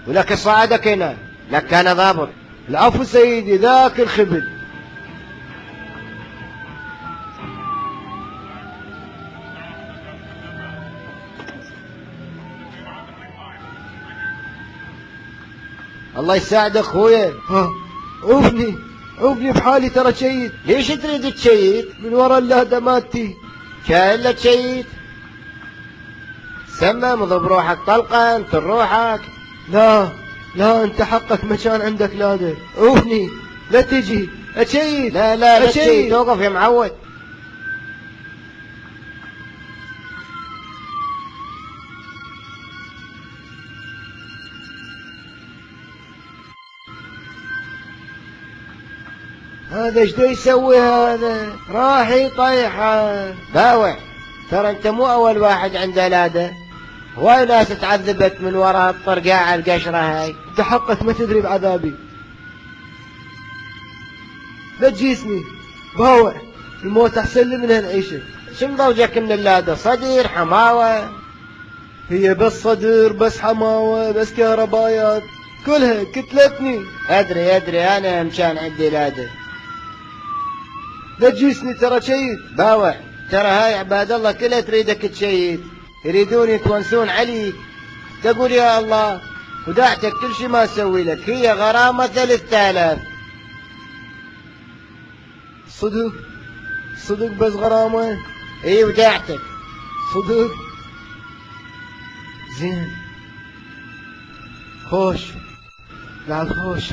ولك صعدك هنا، لك أنا ضابط. العفو سيدي، ذاك الخبل. الله يساعدك خويا. عوفني عوفني بحالي، ترى شيد. ليش تريد تشيد؟ من ورا اللهدة مالتي. شايل تشيد؟ سمم ضب روحك طلقة انت روحك. لا لا، انت حقك مكان عندك لاده. عوفني لا تجي اشيد. لا لا لا تشيد، توقف يا معود. هذا ايش دا يسوي؟ هذا راح يطيحه. باوع، ترى انت مو اول واحد عنده لاده، هواي ناس تعذبت من وراء الطرقاع القشرة هاي. انت حقك ما تدري بعذابي. لا تجيسني باوع، الموت احسن لي من هالعيشه. شم ضوجك من اللاده؟ صدير حماوه؟ هي بس صدر، بس حماوه، بس كهربايات، كلها كتلتني. ادري انا مشان عندي لاده. لا تجيسني ترى شيد. باوع، ترى هاي عباد الله كلها تريدك تشيد، يريدون يتونسون عليك. تقول يا الله وداعتك كل شي ما اسوي لك، هي غرامة 3000. صدق صدق بس غرامة؟ اي وداعتك صدق. زين خوش بعد خوش.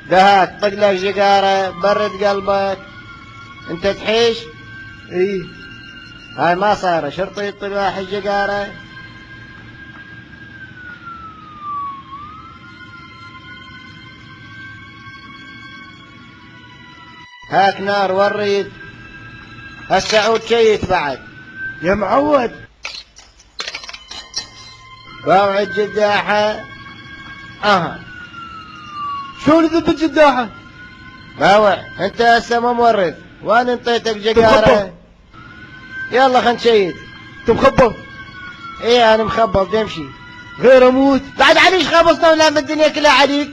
دهات طق لك جقارة برد قلبك. انت تحيش؟ اي هاي ما صايرة، شرطي يطل واحد جقارة. هاك نار والريد، هسه عود شيت بعد يا معود. باوع الجداحة. شلون ذب الجداحة؟ باوع انت هسه ما مورث، وانا انطيتك جقارة. يلا خل نشيد. انت مخبط؟ ايه انا مخبط بمشي. غير اموت بعد عليش خبصنا ولا الدنيا كلها عليك؟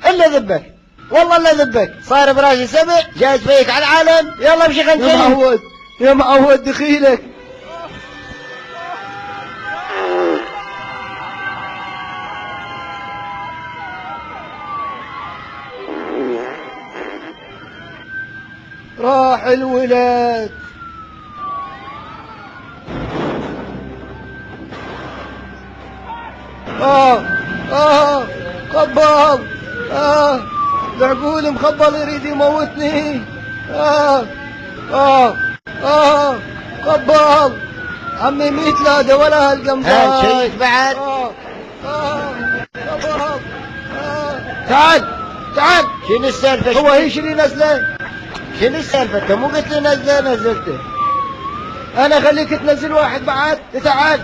الا ذبك، والله الا ذبك، صار براسي سبع جاي تفيك على العالم. يلا امشي خل نشيد. يا معود يا معود دخيلك. راح الولاد. خبال. العقول مخبل يريد يموتني. خبال عمي 100 لاده ولا هالقمدان. شيك بعد. خبال. تعال شنو السالفة؟ هو هي شنو نزله؟ شنو السالفة؟ انت مو قلت لي نزلته؟ انا خليك تنزل واحد بعد. تعال